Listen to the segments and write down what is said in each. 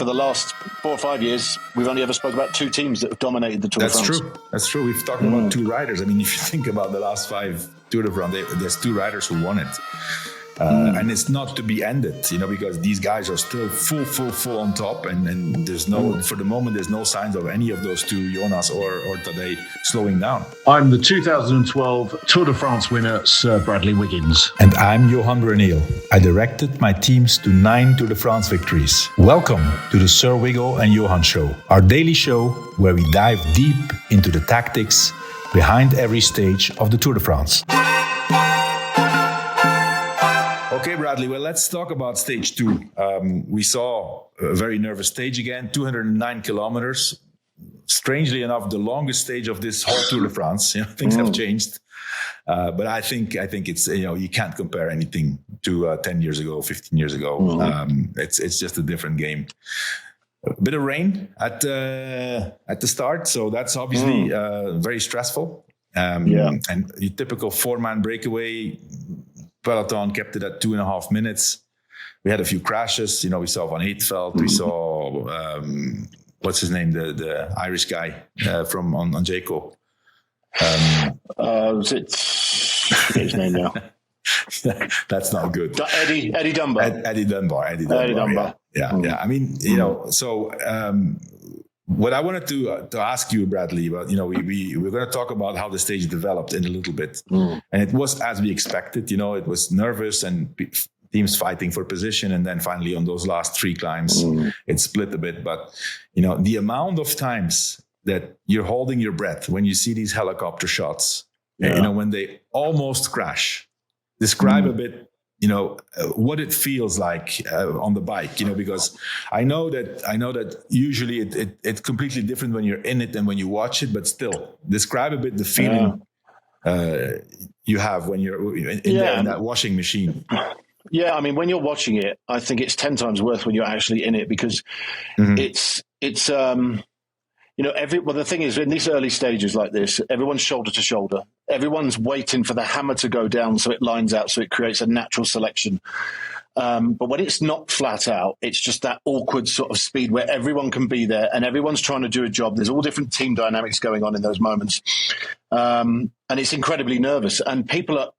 for the last 4 or 5 years, we've only ever spoke about 2 teams that have dominated the Tour de France. That's true. We've talked about 2 riders. I mean, if you think about the last 5 Tour de France, there's 2 riders who won it. And it's not to be ended, because these guys are still full on top, and there's for the moment, there's no signs of any of those 2, Jonas or Tadej, slowing down. I'm the 2012 Tour de France winner, Sir Bradley Wiggins. And I'm Johan Bruyneel. I directed my teams to 9 Tour de France victories. Welcome to the Sir Wiggo and Johan Show, our daily show where we dive deep into the tactics behind every stage of the Tour de France. Okay, Bradley, well, let's talk about stage 2. We saw a very nervous stage again, 209 kilometers. Strangely enough, the longest stage of this whole Tour de France. Things have changed. But I think it's, you can't compare anything to 10 years ago, 15 years ago. It's just a different game. A bit of rain at the start, so that's obviously very stressful. And your typical 4-man breakaway, Peloton kept it at 2.5 minutes. We had a few crashes. We saw Van Heetveld. We saw what's his name, the Irish guy from on Jayco. Was it? I forget his name now. That's not good. Eddie Dunbar. Eddie Dunbar. Yeah. I mean, so what I wanted to ask you, Bradley, about, we're going to talk about how the stage developed in a little bit. And it was as we expected. It was nervous and teams fighting for position. And then finally on those last 3 climbs, it split a bit. But, the amount of times that you're holding your breath when you see these helicopter shots, when they almost crash, describe a bit, what it feels like on the bike, because I know that usually it's completely different when you're in it than when you watch it, but still describe a bit the feeling you have when you're in that washing machine. Yeah, I mean, when you're watching it, I think it's 10 times worse when you're actually in it, because it's the thing is, in these early stages like this, everyone's shoulder to shoulder. Everyone's waiting for the hammer to go down so it lines out, so it creates a natural selection. But when it's not flat out, it's just that awkward sort of speed where everyone can be there and everyone's trying to do a job. There's all different team dynamics going on in those moments. And it's incredibly nervous. And people are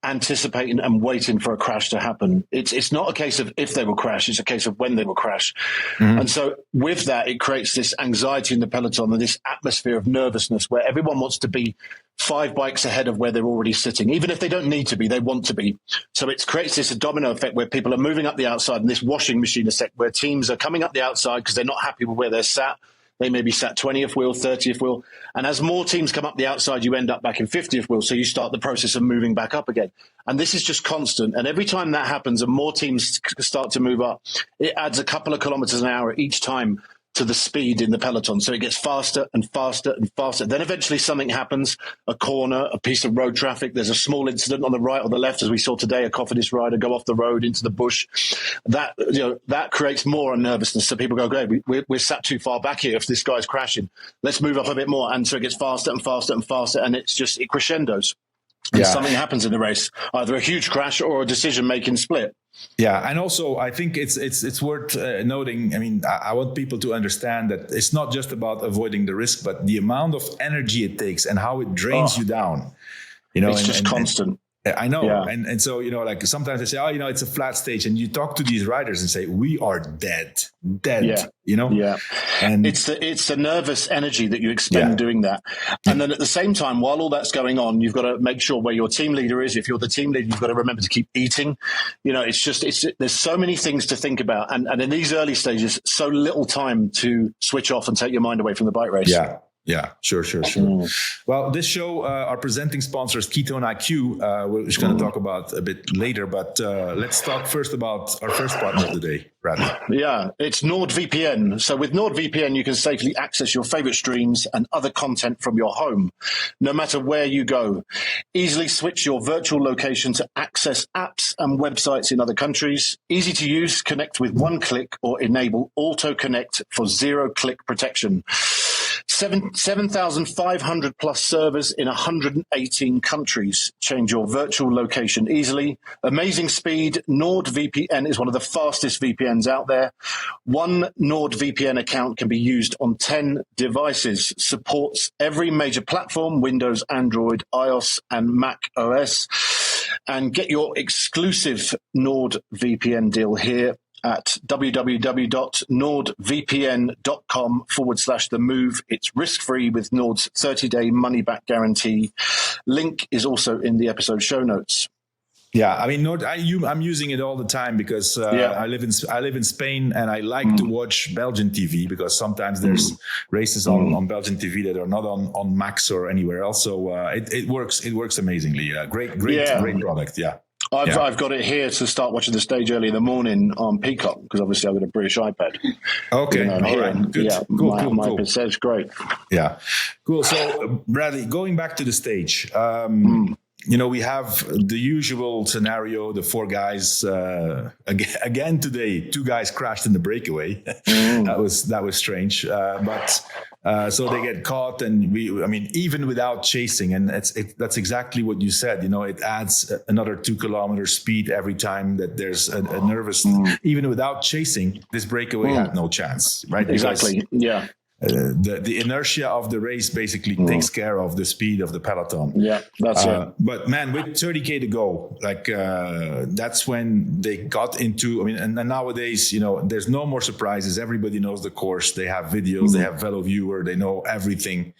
anticipating and waiting for a crash to happen. It's not a case of if they will crash, it's a case of when they will crash. And so with that, it creates this anxiety in the peloton and this atmosphere of nervousness where everyone wants to be 5 bikes ahead of where they're already sitting. Even if they don't need to be, they want to be. So it creates this domino effect where people are moving up the outside, and this washing machine effect where teams are coming up the outside because they're not happy with where they're sat. They may be sat 20th wheel, 30th wheel. And as more teams come up the outside, you end up back in 50th wheel. So you start the process of moving back up again. And this is just constant. And every time that happens and more teams start to move up, it adds a couple of kilometers an hour each time to the speed in the peloton. So it gets faster and faster and faster. Then eventually something happens, a corner, a piece of road traffic. There's a small incident on the right or the left, as we saw today, a Cofidis rider go off the road into the bush. That creates more nervousness. So people go, great, we're sat too far back here if this guy's crashing. Let's move up a bit more. And so it gets faster and faster and faster. And it crescendos. And something happens in the race, either a huge crash or a decision-making split. Yeah, and also I think it's worth noting. I mean, I want people to understand that it's not just about avoiding the risk, but the amount of energy it takes and how it drains you down. It's just constant. I know. Yeah. And so, like sometimes they say, it's a flat stage. And you talk to these riders and say, we are dead, Yeah. And it's the nervous energy that you expend doing that. And then at the same time, while all that's going on, you've got to make sure where your team leader is. If you're the team leader, you've got to remember to keep eating. There's so many things to think about. And in these early stages, so little time to switch off and take your mind away from the bike race. Yeah, sure. Well, this show, our presenting sponsor is Ketone IQ, which we're going to talk about a bit later. But let's talk first about our first partner of the day, Bradley. Yeah, it's NordVPN. So with NordVPN, you can safely access your favorite streams and other content from your home, no matter where you go. Easily switch your virtual location to access apps and websites in other countries. Easy to use, connect with one click or enable auto connect for 0-click protection. 7,500 plus servers in 118 countries. Change your virtual location easily. Amazing speed. NordVPN is one of the fastest VPNs out there. One NordVPN account can be used on 10 devices. Supports every major platform, Windows, Android, iOS, and Mac OS. And get your exclusive NordVPN deal here at www.nordvpn.com/the-move. It's risk-free with Nord's 30-day money-back guarantee. Link is also in the episode show notes. Yeah, I mean, I'm using it all the time because I live in Spain, and I like to watch Belgian TV because sometimes there's races on Belgian TV that are not on Max or anywhere else. So it works amazingly. Great product. Yeah. I've got it here to start watching the stage early in the morning on Peacock because obviously I've got a British iPad. Okay, all right, good. Cool. My says great. Yeah, cool. So Bradley, going back to the stage, we have the usual scenario: the four guys again today. Two guys crashed in the breakaway. That was strange, but. So they get caught, and even without chasing, and that's exactly what you said. It adds another 2 kilometers speed every time that there's a nervous. Even without chasing, this breakaway had no chance, right? Exactly. Yeah. The inertia of the race basically takes care of the speed of the peloton. Yeah, that's it. But man, with 30K to go, that's when they got into. And nowadays, there's no more surprises. Everybody knows the course. They have videos. They have Velo Viewer. They know everything.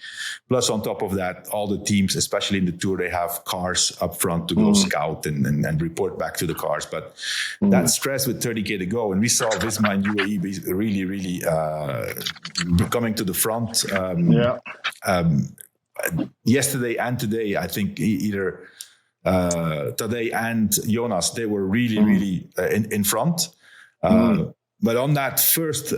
Plus, on top of that, all the teams, especially in the Tour, they have cars up front to go scout and report back to the cars. But that stress with 30K to go, and we saw Visma and UAE really, really coming to the front yesterday and today. I think either Tadej and Jonas, they were really in front. But on that first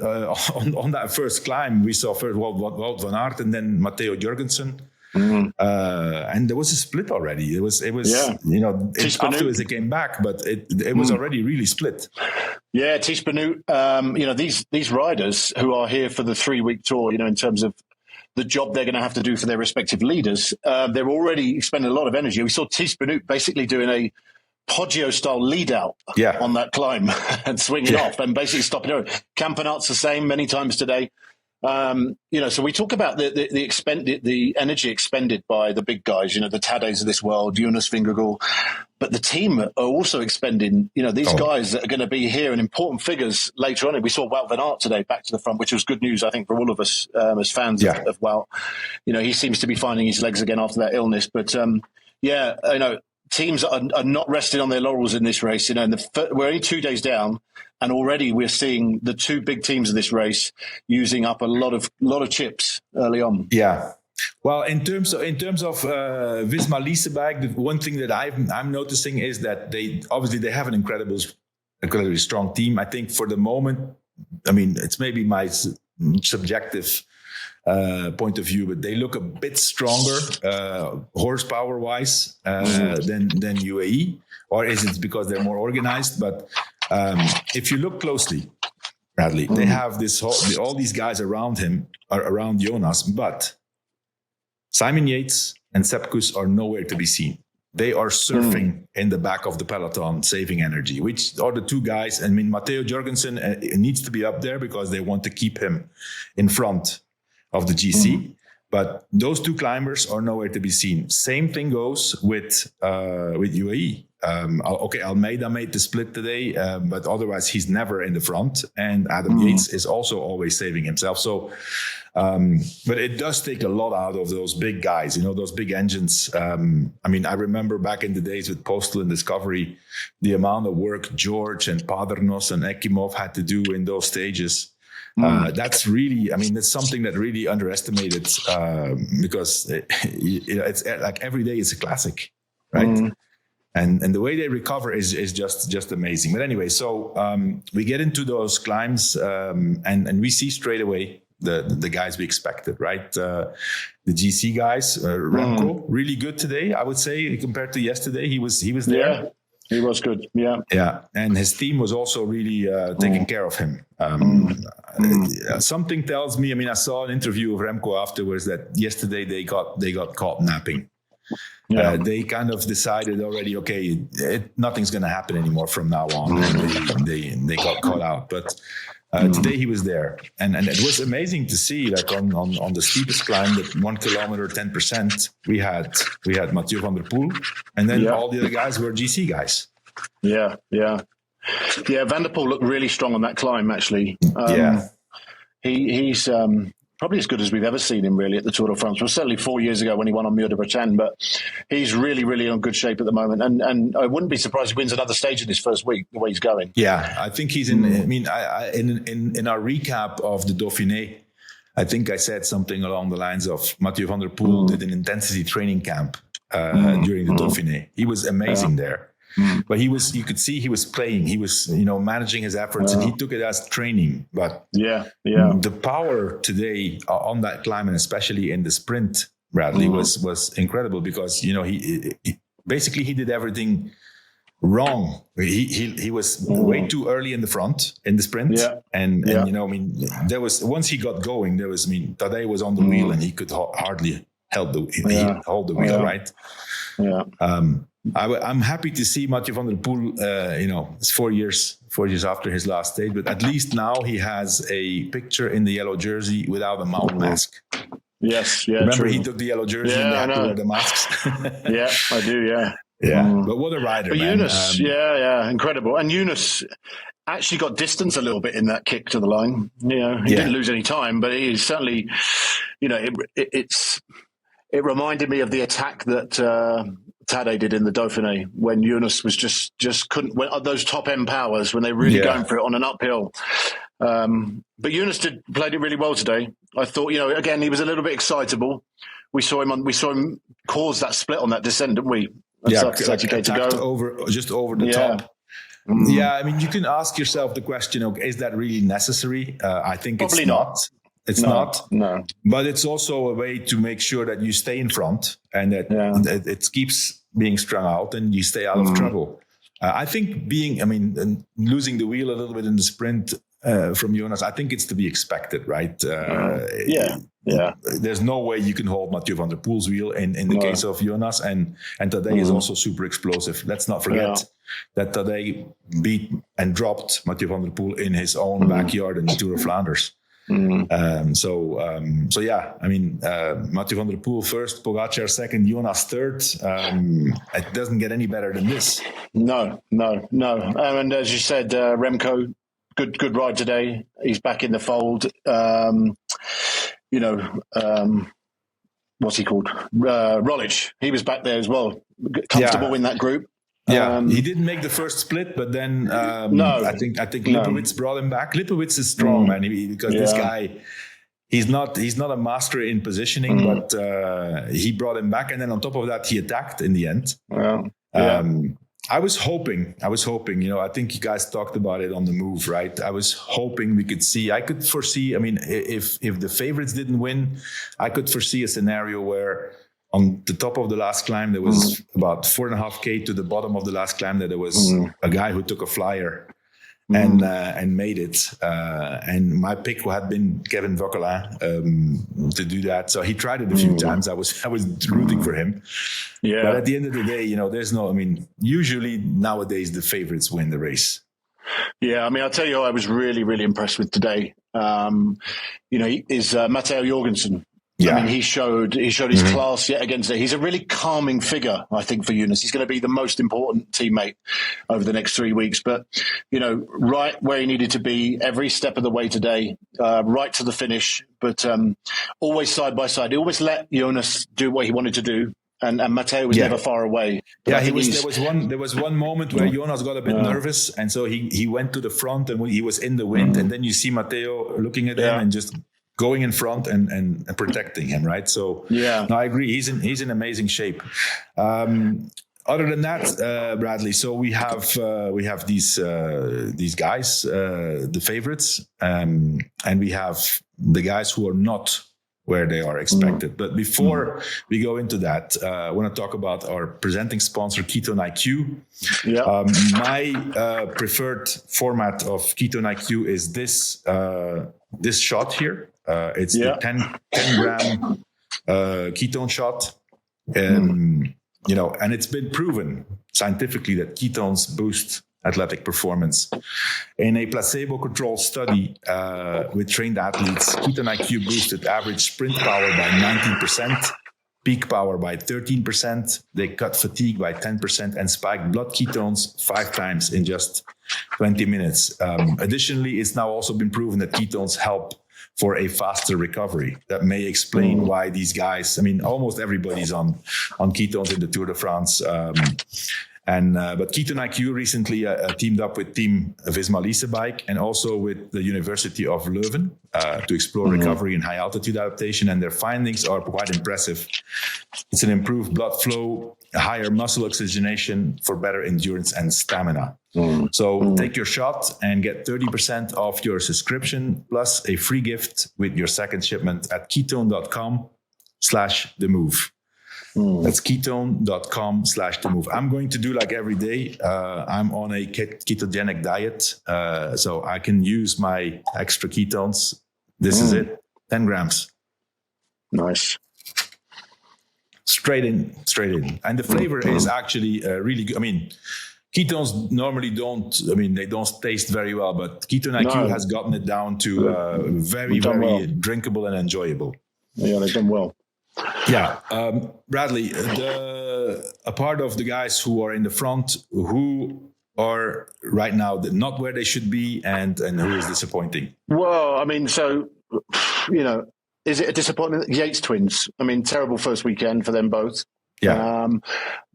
climb, we saw first Wout van Aert and then Matteo Jorgensen. And there was a split already. It was afterwards they came back, but it was already really split. Yeah, Tish Benoot, these riders who are here for the 3-week tour, in terms of the job they're going to have to do for their respective leaders, they're already expending a lot of energy. We saw Tish Benoot basically doing a Poggio-style lead-out on that climb and swinging off and basically stopping it. Campenaert's the same many times today. So we talk about the energy expended by the big guys, the Tadejs of this world, Jonas Vingegaard, but the team are also expending, these guys that are going to be here and important figures later on. And we saw Wout van Aert today back to the front, which was good news, I think, for all of us as fans of Wout. He seems to be finding his legs again after that illness. But, teams are not resting on their laurels in this race. We're only 2 days down, and already we're seeing the two big teams of this race using up a lot of chips early on. Yeah. Well, in terms of Visma Leasebag, the one thing that I'm noticing is that they have an incredibly strong team. I think for the moment, it's maybe my subjective point of view, but they look a bit stronger horsepower wise than UAE, or is it because they're more organized? But if you look closely, Bradley, they have all these guys around Jonas, but Simon Yates and Sepp Kuss are nowhere to be seen. They are surfing in the back of the peloton, saving energy, which are the two guys. Matteo Jorgensen needs to be up there because they want to keep him in front of the GC. But those two climbers are nowhere to be seen. Same thing goes with UAE. Almeida made the split today, but otherwise he's never in the front. And Adam Yates is also always saving himself. So, but it does take a lot out of those big guys, those big engines. I remember back in the days with Postal and Discovery, the amount of work George and Padernos and Ekimov had to do in those stages. That's really, that's something that really underestimated because it's like every day is a classic, right? And the way they recover is just amazing. But anyway, so we get into those climbs and we see straight away the guys we expected, right? The GC guys, Remco, really good today, I would say, compared to yesterday. He was there. He was good. Yeah. Yeah. And his team was also really taking care of him. Something tells me, I mean, I saw an interview of Remco afterwards that yesterday they got caught napping. Yeah. They kind of decided already, okay, nothing's going to happen anymore from now on. And they got caught out. But today he was there. And it was amazing to see, like on the steepest climb, that 1 kilometer, 10%, we had Mathieu van der Poel. And then all the other guys were GC guys. Yeah. Van der Poel looked really strong on that climb, actually. He's probably as good as we've ever seen him, really, at the Tour de France. Well, certainly 4 years ago when he won on Mur de Bretagne, but he's really, really in good shape at the moment. And I wouldn't be surprised if he wins another stage in his first week, the way he's going. Yeah, I think he's in. I mean, in our recap of the Dauphiné, I think I said something along the lines of Mathieu van der Poel did an intensity training camp during the Dauphiné. He was amazing there. But you could see he was playing, he was, managing his efforts, and he took it as training. But the power today on that climb, and especially in the sprint, Bradley, was incredible, because, he basically he did everything wrong. He was way too early in the front in the sprint. And there was, once he got going, Tadej was on the wheel and he could hardly hold the wheel, right? Yeah. I'm happy to see Mathieu van der Poel, it's 4 years after his last stage, but at least now he has a picture in the yellow jersey without a mouth mask. Yes, yeah. Remember, true. he took the yellow jersey and they had to wear the masks. Yeah, I do, yeah. Yeah, but what a rider, but man. Jonas, incredible. And Jonas actually got distance a little bit in that kick to the line. He didn't lose any time, but he certainly, it reminded me of the attack that Tadej did in the Dauphiné, when Jonas was just couldn't, when those top end powers, when they're really going for it on an uphill. But Jonas played it really well today. I thought, again, he was a little bit excitable. We saw him cause that split on that descent, didn't we? Attacked over the top. Yeah, I mean, you can ask yourself the question, is that really necessary? I think probably it's not. It's not. No. But it's also a way to make sure that you stay in front and that it keeps being strung out and you stay out of trouble. I think losing the wheel a little bit in the sprint from Jonas, I think it's to be expected, right? There's no way you can hold Mathieu van der Poel's wheel in the case of Jonas, and Tadej is also super explosive. Let's not forget that Tadej beat and dropped Mathieu van der Poel in his own backyard in the Tour of Flanders. Mathieu van der Poel first, Pogacar second, Jonas third. It doesn't get any better than this. No. And as you said, Remco, good ride today. He's back in the fold. What's he called? Roglic. He was back there as well, comfortable in that group. Yeah, he didn't make the first split, but then I think Lipowitz brought him back. Lipowitz is strong, man, because this guy, he's not a master in positioning, but he brought him back, and then on top of that, he attacked in the end. I was hoping, I think you guys talked about it on the move, right? I was hoping I could foresee, if the favorites didn't win, I could foresee a scenario where on the top of the last climb, there was about 4.5K to the bottom of the last climb, that there was a guy who took a flyer and made it. And my pick had been Kevin Vauquelin to do that. So he tried it a few times. I was rooting for him. Yeah. But at the end of the day, usually nowadays the favorites win the race. Yeah, I'll tell you, I was really, really impressed with today. Is Matteo Jorgensen. Yeah. He showed his class yet again today. He's a really calming figure, I think, for Jonas. He's going to be the most important teammate over the next 3 weeks. But, right where he needed to be every step of the way today, right to the finish, but always side by side. He always let Jonas do what he wanted to do. And Matteo was never far away. Yeah, there was one moment where Jonas got a bit nervous, and so he went to the front and he was in the wind, and then you see Matteo looking at him and just going in front and protecting him, right? So no, I agree. He's in amazing shape. Other than that, Bradley, so we have these guys, the favorites, and we have the guys who are not where they are expected. But before we go into that, I want to talk about our presenting sponsor, Ketone IQ. Yeah. My preferred format of Ketone IQ is this shot here. It's the 10 gram ketone shot. And it's been proven scientifically that ketones boost athletic performance. In a placebo-controlled study with trained athletes, Ketone IQ boosted average sprint power by 19%, peak power by 13%, they cut fatigue by 10%, and spiked blood ketones 5 times in just 20 minutes. Additionally, it's now also been proven that ketones help for a faster recovery. That may explain why these guys, almost everybody's on ketones in the Tour de France. But Ketone IQ recently teamed up with Team Visma Lease Bike and also with the University of Leuven to explore recovery and high altitude adaptation. And their findings are quite impressive. It's an improved blood flow, higher muscle oxygenation for better endurance and stamina. So take your shot and get 30% off your subscription plus a free gift with your second shipment at ketone.com/themove. That's ketone.com/themove. I'm going to do like every day. I'm on a ketogenic diet, so I can use my extra ketones. This is it, 10 grams. Nice. Straight in. And the flavor is actually really good. Ketones normally they don't taste very well, but Ketone IQ has gotten it down to very, very drinkable and enjoyable. Yeah, they've done well. Yeah. Bradley, a part of the guys who are in the front, who are right now not where they should be and who is disappointing? Well, is it a disappointment? Yates twins. Terrible first weekend for them both. Yeah.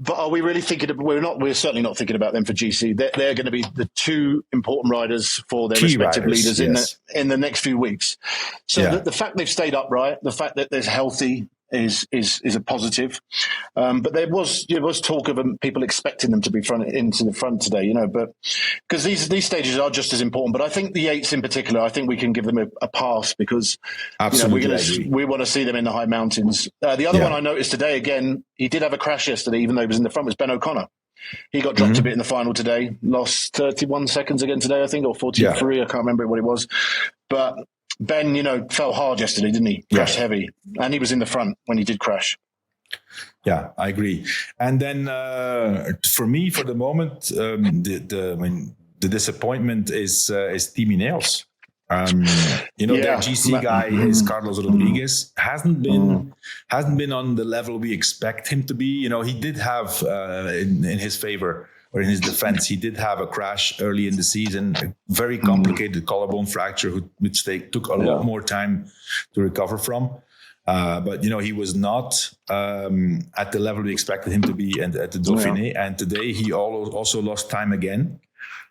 But are we really thinking we're certainly not thinking about them for GC. They're going to be the two important riders for their Key respective riders, leaders in the next few weeks. So the fact they've stayed upright, the fact that they're healthy is a positive. But there was talk of people expecting them to be into the front today, but because these stages are just as important. But I think the Yates in particular, I think we can give them a pass because we want to see them in the high mountains. The other one I noticed today, again, he did have a crash yesterday, even though he was in the front, was Ben O'Connor. He got dropped a bit in the final today, lost 31 seconds again today, I think, or 43. I can't remember what it was. But Ben, fell hard yesterday, didn't he? Crashed heavy. And he was in the front when he did crash. Yeah, I agree. And then for me, for the moment, the disappointment is Team Ineos. Their GC guy is Carlos Rodriguez. Hasn't been on the level we expect him to be. He did have in his favor, or in his defense, he did have a crash early in the season, a very complicated collarbone fracture, which they took a lot more time to recover from. But he was not at the level we expected him to be at the Dauphiné. And today he also lost time again.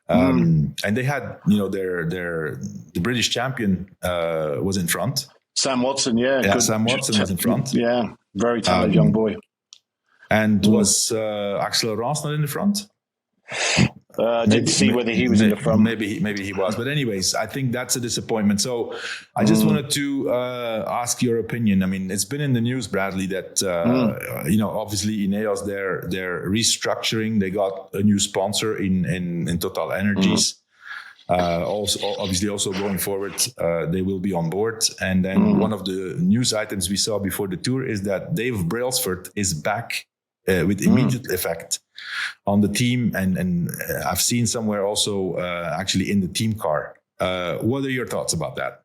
And they had, the British champion was in front. Sam Watson, Sam Watson was in front. Yeah, very talented young boy. And was Axel Laurence not in the front? Didn't see whether he was in the front. Maybe he was. But anyways, I think that's a disappointment. So I just wanted to ask your opinion. It's been in the news, Bradley, that obviously Ineos, they're restructuring. They got a new sponsor in Total Energies. Also going forward, they will be on board. And then one of the news items we saw before the Tour is that Dave Brailsford is back with immediate effect on the team, and I've seen somewhere also actually in the team car. What are your thoughts about that?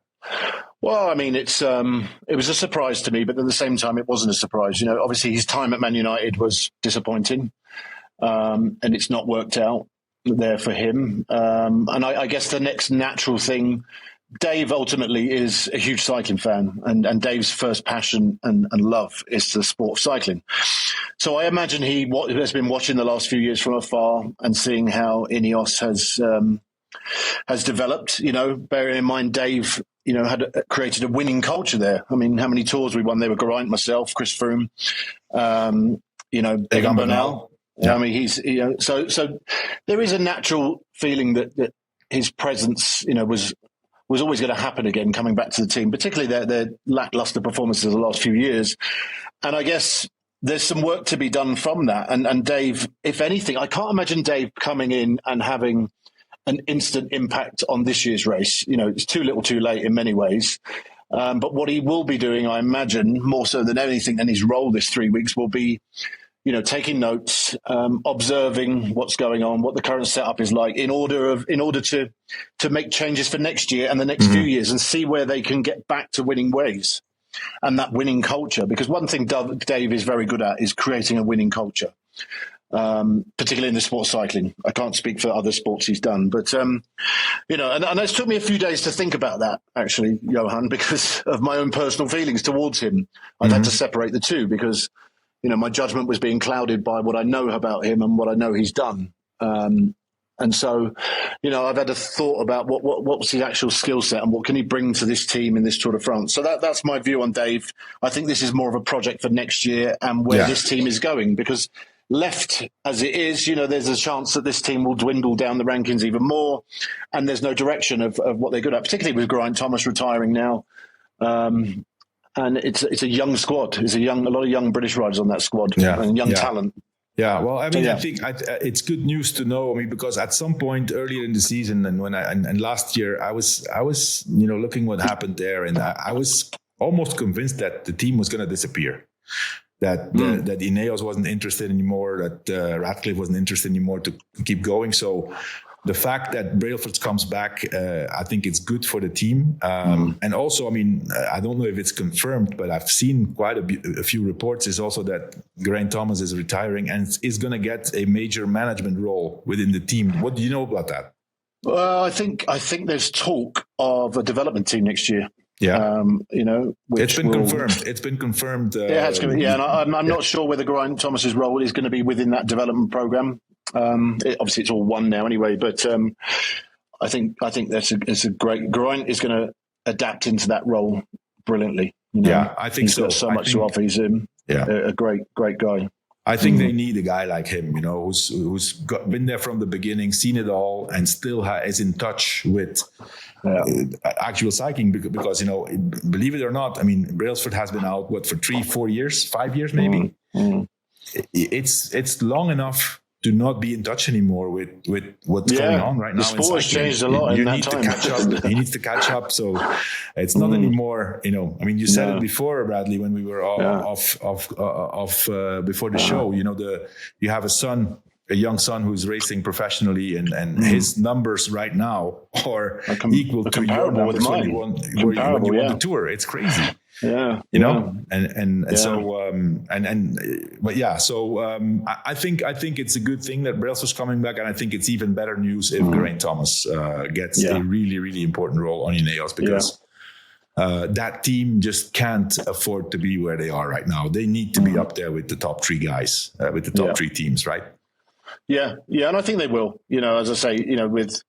Well, it was a surprise to me, but at the same time, it wasn't a surprise. Obviously his time at Man United was disappointing, and it's not worked out there for him. And I guess the next natural thing, Dave ultimately is a huge cycling fan, and Dave's first passion and love is the sport of cycling. So I imagine he has been watching the last few years from afar and seeing how Ineos has developed. Bearing in mind Dave, had created a winning culture there. How many tours we won? They were Geraint, myself, Chris Froome, Egan Bernal. Yeah. He's so there is a natural feeling that his presence, was was always going to happen again, coming back to the team, particularly their lackluster performances of the last few years. And I guess there's some work to be done from that. And Dave, if anything, I can't imagine Dave coming in and having an instant impact on this year's race. It's too little too late in many ways. But what he will be doing, I imagine, more so than anything in his role this 3 weeks, will be, taking notes, observing what's going on, what the current setup is like, in order to make changes for next year and the next few years, and see where they can get back to winning ways and that winning culture. Because one thing Dave is very good at is creating a winning culture, particularly in the sport cycling. I can't speak for other sports he's done, but and it's took me a few days to think about that, actually, Johan, because of my own personal feelings towards him. I've had to separate the two because my judgment was being clouded by what I know about him and what I know he's done. And so, I've had a thought about what's his actual skill set and what can he bring to this team in this Tour de France. So that's my view on Dave. I think this is more of a project for next year and where this team is going, because left as it is, there's a chance that this team will dwindle down the rankings even more, and there's no direction of what they're good at, particularly with Geraint Thomas retiring now. And it's a young squad. There's a lot of young British riders on that squad and young talent. Yeah, well, I mean, I think it's good news to know. I mean, because at some point earlier in the season, and last year, I was looking what happened there, and I was almost convinced that the team was going to disappear. That Ineos wasn't interested anymore. That Radcliffe wasn't interested anymore to keep going. So the fact that Brailsford comes back, I think it's good for the team. And also, I mean, I don't know if it's confirmed, but I've seen quite a few reports is also that Geraint Thomas is retiring and is going to get a major management role within the team. What do you know about that? Well, I think there's talk of a development team next year. Yeah, it's been confirmed. It's been confirmed. And I'm not sure whether Geraint Thomas's role is going to be within that development program. Obviously, it's all one now anyway. But I think it's a great. Geraint is going to adapt into that role brilliantly. Yeah, I think he's got so much to offer. He's a great guy. I think they need a guy like him, who's been there from the beginning, seen it all, and still is in touch with actual cycling. Because believe it or not, I mean, Brailsford has been out for 3-4 years, 5 years maybe. It's long enough to not be in touch anymore with what's going on right now. The sport has changed a lot in that time. To catch up. He needs to catch up. So it's not anymore, I mean, you said it before, Bradley, when we were off before the show, you have a young son who's racing professionally, and his numbers right now are equal to your numbers when you won the Tour. It's crazy. I think it's a good thing that Brailsford's coming back, and I think it's even better news if Geraint Thomas gets a really, really important role on Ineos, because that team just can't afford to be where they are right now. They need to be up there with the top three guys, with the top three teams, right? Yeah, and I think they will. As I say, with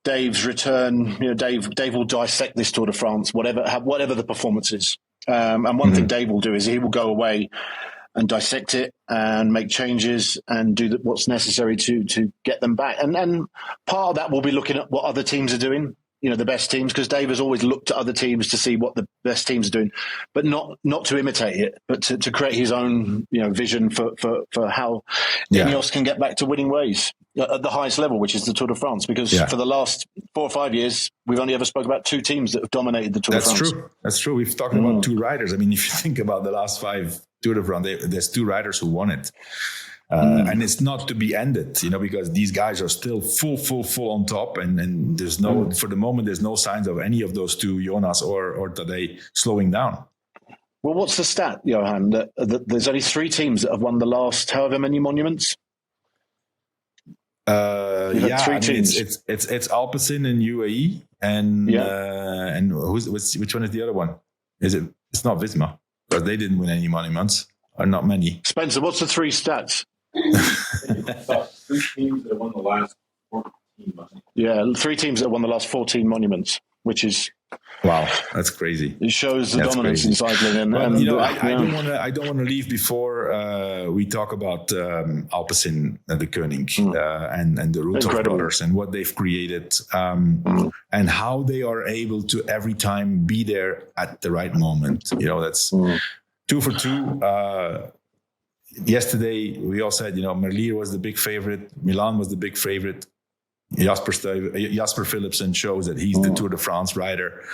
Dave's return, Dave will dissect this Tour de France, whatever the performance is. And one thing Dave will do is he will go away and dissect it and make changes and do what's necessary to get them back. And part of that will be looking at what other teams are doing, the best teams, because Dave has always looked at other teams to see what the best teams are doing, but not to imitate it, but to create his own, vision for how Ineos can get back to winning ways at the highest level, which is the Tour de France. Because for the last 4 or 5 years, we've only ever spoke about 2 teams that have dominated the Tour de France. That's true. We've talked about 2 riders. I mean, if you think about the last 5 Tour de France, there's 2 riders who won it. And it's not to be ended, because these guys are still full on top, and there's for the moment, there's no signs of any of those 2, Jonas or Tadej, slowing down. Well, what's the stat, Johan, that there's only 3 teams that have won the last however many monuments? Teams. It's Alpecin in UAE, and which one is the other one? It's not Visma, because they didn't win any monuments, or not many. Spencer, what's the 3 stats? 3 teams that won the last 14 monuments. Yeah, 3 teams that won the last 14 monuments. which is wow, that's crazy. It shows the dominance in cycling. I don't want to leave before we talk about Alpecin and the Koenig and the Rudolph brothers and what they've created and how they are able to every time be there at the right moment. That's 2 for 2. Yesterday, we all said, Merlier was the big favorite. Milan was the big favorite. Jasper Philipsen shows that he's the Tour de France rider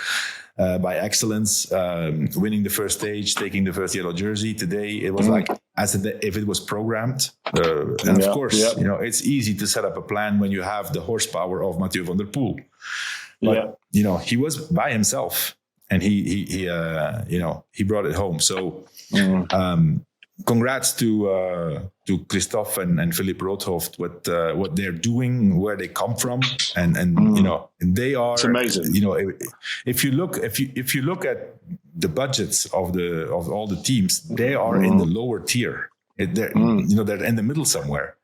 by excellence, winning the first stage, taking the first yellow jersey. Today, it was like as if it was programmed. And of course, it's easy to set up a plan when you have the horsepower of Mathieu van der Poel. But, he was by himself and he brought it home. So, congrats to Christophe and Philippe Roodhooft with what they're doing, where they come from, and they are. It's amazing. If you look at the budgets of all the teams, they are in the lower tier. They're in the middle somewhere.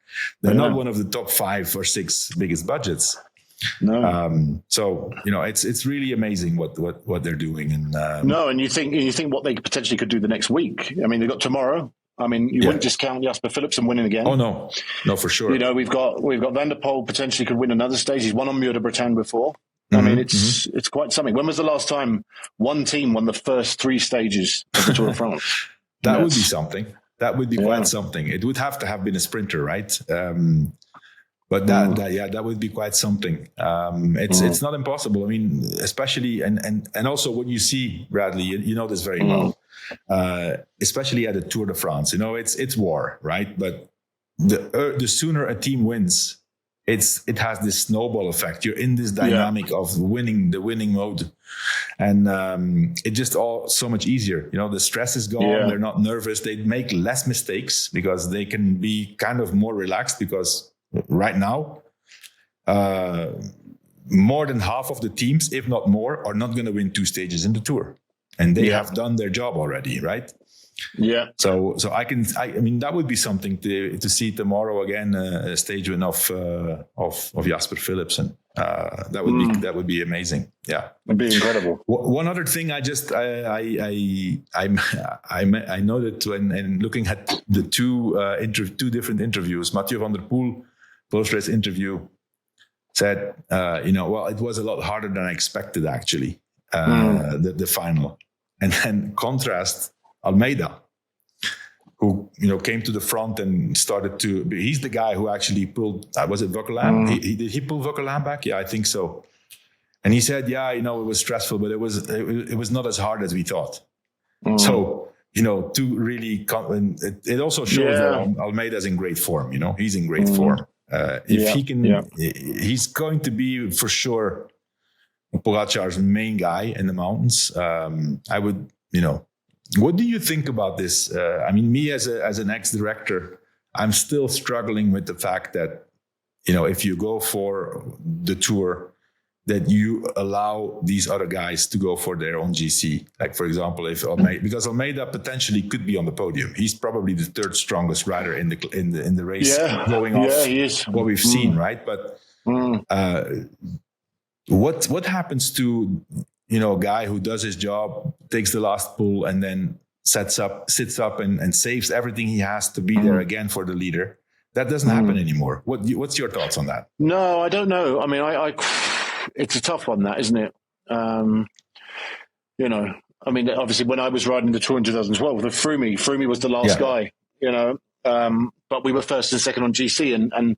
They're not one of the top 5 or 6 biggest budgets. No. So it's really amazing what they're doing. And and you think what they potentially could do the next week. I mean, they've got tomorrow. I mean, you wouldn't discount Jasper Philipsen winning again. Oh no, for sure. We've got Van der Poel potentially could win another stage. He's won on Muur de Bretagne before. I mean, it's quite something. When was the last time one team won the first 3 stages of the Tour de France? That would be something. That would be quite something. It would have to have been a sprinter, right? But that would be quite something. It's not impossible. I mean, especially and also what you see, Bradley, you know this very well. Especially at the Tour de France, it's war, right? But the sooner a team wins, it has this snowball effect. You're in this dynamic of the winning mode, and it's just all so much easier. The stress is gone. They're not nervous. They make less mistakes because they can be kind of more relaxed. Because right now, more than half of the teams, if not more, are not going to win 2 stages in the Tour. And they have done their job already, right? Yeah. So I mean that would be something to see tomorrow again, a stage win of Jasper Philipsen. That would be amazing. Yeah, it'd be incredible. One other thing, I noted when looking at the two different interviews, Mathieu van der Poel post-race interview said, it was a lot harder than I expected actually. The final, and then contrast Almeida, who came to the front and started to. He's the guy who actually pulled. Was it Vauquelin? Did he pull Vauquelin back? Yeah, I think so. And he said, it was stressful, but it was not as hard as we thought. So to really, it also shows that Almeida's in great form. He's in great form. If he can, he's going to be for sure Pogacar's main guy in the mountains. I would, what do you think about this? I mean, me as an ex-director, I'm still struggling with the fact that, if you go for the Tour, that you allow these other guys to go for their own GC. Like, for example, because Almeida potentially could be on the podium. He's probably the 3rd strongest rider in the race, going off what we've seen, right? But what happens to a guy who does his job, takes the last pull, and then sits up and saves everything he has to be there again for the leader? That doesn't happen anymore. What's your thoughts on that? No, I don't know. I mean, it's a tough one, that, isn't it? I mean, obviously, when I was riding the Tour in 2012, Froome was the last guy. But we were first and second on GC, and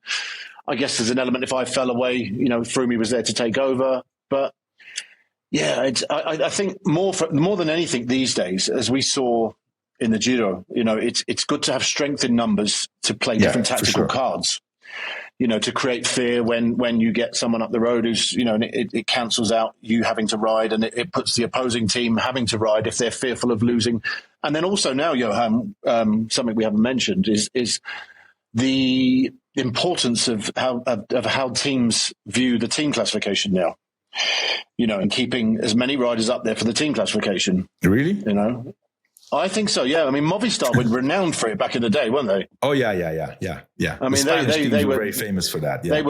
I guess there's an element, if I fell away, Froome was there to take over. But I think more than anything these days, as we saw in the Giro, it's good to have strength in numbers to play different tactical cards. To create fear when you get someone up the road who's, and it cancels out you having to ride, and it puts the opposing team having to ride if they're fearful of losing. And then also now, Johan, something we haven't mentioned is the importance of how teams view the team classification now. And keeping as many riders up there for the team classification. Really? I think so. Yeah, I mean, Movistar were renowned for it back in the day, weren't they? Oh yeah. I mean, they were very famous for that. Yeah.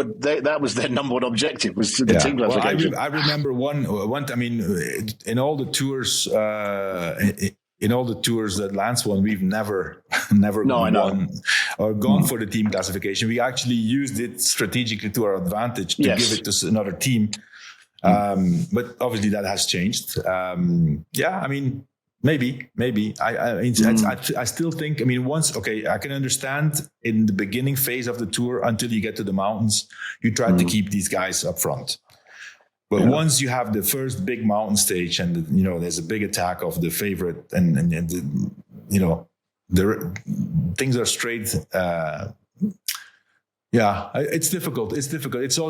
That was their number one objective, was the team classification. Well, I remember one. I mean, in all the tours, in all the tours that Lance won, we've never won or gone for the team classification. We actually used it strategically to our advantage to give it to another team. But obviously that has changed. I mean, maybe. I still think, I mean, I can understand in the beginning phase of the tour until you get to the mountains, you try to keep these guys up front. But once you have the first big mountain stage and, there's a big attack of the favorite and the things are straight. It's difficult.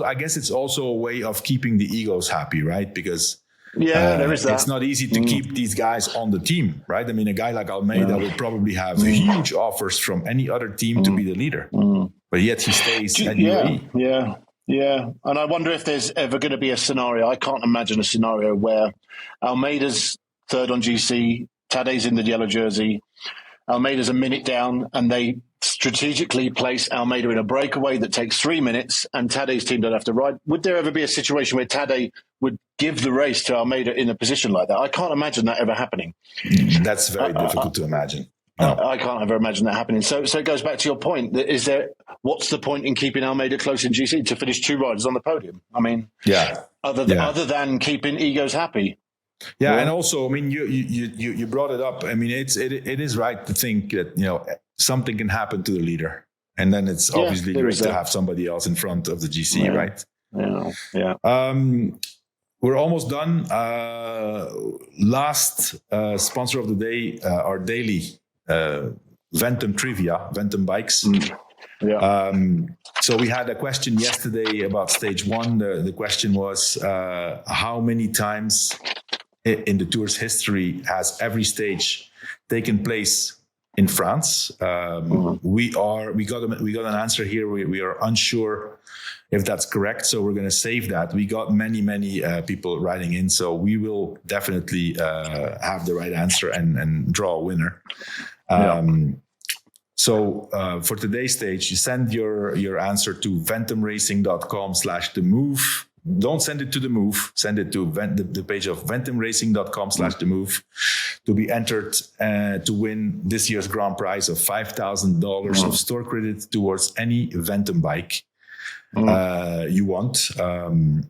I guess it's also a way of keeping the egos happy, right? Because there is that. It's not easy to keep these guys on the team, right? I mean, a guy like Almeida will probably have huge offers from any other team to be the leader, but yet he stays at UAE. Yeah, and I wonder if there's ever going to be a scenario. I can't imagine a scenario where Almeida's third on GC, Tadej's in the yellow jersey, Almeida's a minute down, and they strategically place Almeida in a breakaway that takes 3 minutes, and Tadej's team don't have to ride. Would there ever be a situation where Tadej would give the race to Almeida in a position like that? I can't imagine that ever happening. That's very difficult to imagine. No. I can't ever imagine that happening. So it goes back to your point. What's the point in keeping Almeida close in GC to finish 2 riders on the podium? I mean, other than keeping egos happy. Yeah, and also, I mean, you brought it up. I mean, it is right to think that something can happen to the leader, and then it's obviously great to have somebody else in front of the GC, right? Yeah. We're almost done. Last sponsor of the day, our daily Ventum trivia, Ventum bikes. So we had a question yesterday about stage 1. The question was, how many times in the tour's history has every stage taken place in France? We got an answer here. We are unsure if that's correct, so we're going to save that. We got many people writing in, so we will definitely have the right answer and draw a winner. So for today's stage, you send your answer to ventumracing.com/themove. Don't send it to the move. Send it to the page of ventumracing.com/themove to be entered to win this year's grand prize of $5,000 of store credit towards any Ventum bike you want.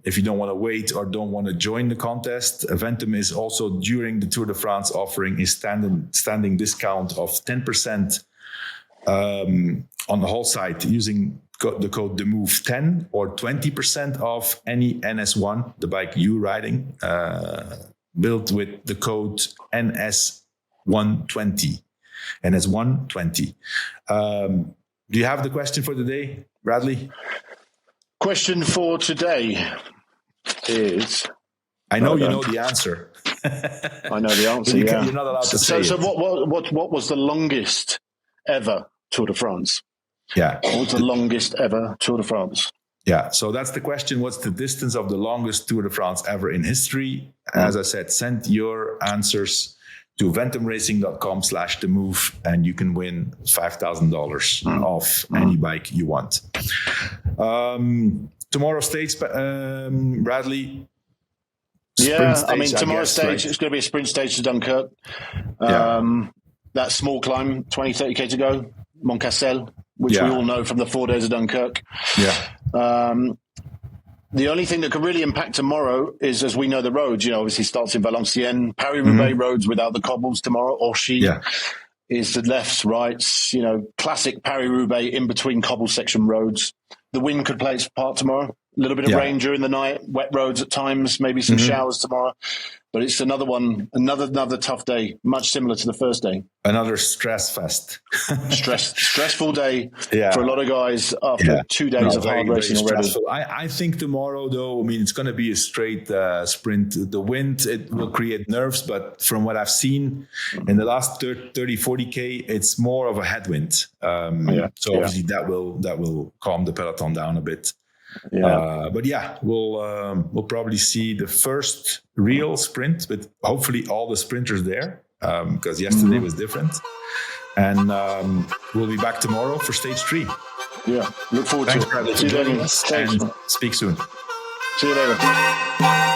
If you don't want to wait or don't want to join the contest, Ventum is also during the Tour de France offering a standing discount of 10% on the whole site using the code TheMove10, or 20% off any NS1, the bike you riding, built with the code NS120. NS120. Do you have the question for today, Bradley? Question for today is... I know you know the answer. I know the answer, You're not allowed to say it. So what was the longest ever Tour de France? Yeah. What was the longest ever Tour de France? Yeah, so that's the question. What's the distance of the longest Tour de France ever in history? As I said, send your answers to ventumracing.com/themove, and you can win $5,000 off any bike you want. Tomorrow's stage, Bradley. Tomorrow's stage, right? It's going to be a sprint stage to Dunkirk. That small climb, 20, 30K to go, Mont Cassel, which we all know from the 4 days of Dunkirk. The only thing that could really impact tomorrow is, as we know, the roads. Obviously starts in Valenciennes, Paris-Roubaix roads without the cobbles tomorrow. Orchy is the lefts, rights. Classic Paris-Roubaix in between cobble section roads. The wind could play its part tomorrow. A little bit of rain during the night, wet roads at times, maybe some showers tomorrow. But it's another one, another tough day, much similar to the first day. Another stress fest. Stressful day for a lot of guys after 2 days of hard racing already. I think tomorrow, though, it's going to be a straight sprint. The wind, it will create nerves, but from what I've seen in the last 30, 40K, it's more of a headwind. So obviously that will calm the peloton down a bit. We'll probably see the first real sprint, but hopefully all the sprinters there. because yesterday was different. And we'll be back tomorrow for stage 3. Yeah, look forward to it. Thanks, Bradley, for joining us, and speak soon. See you later.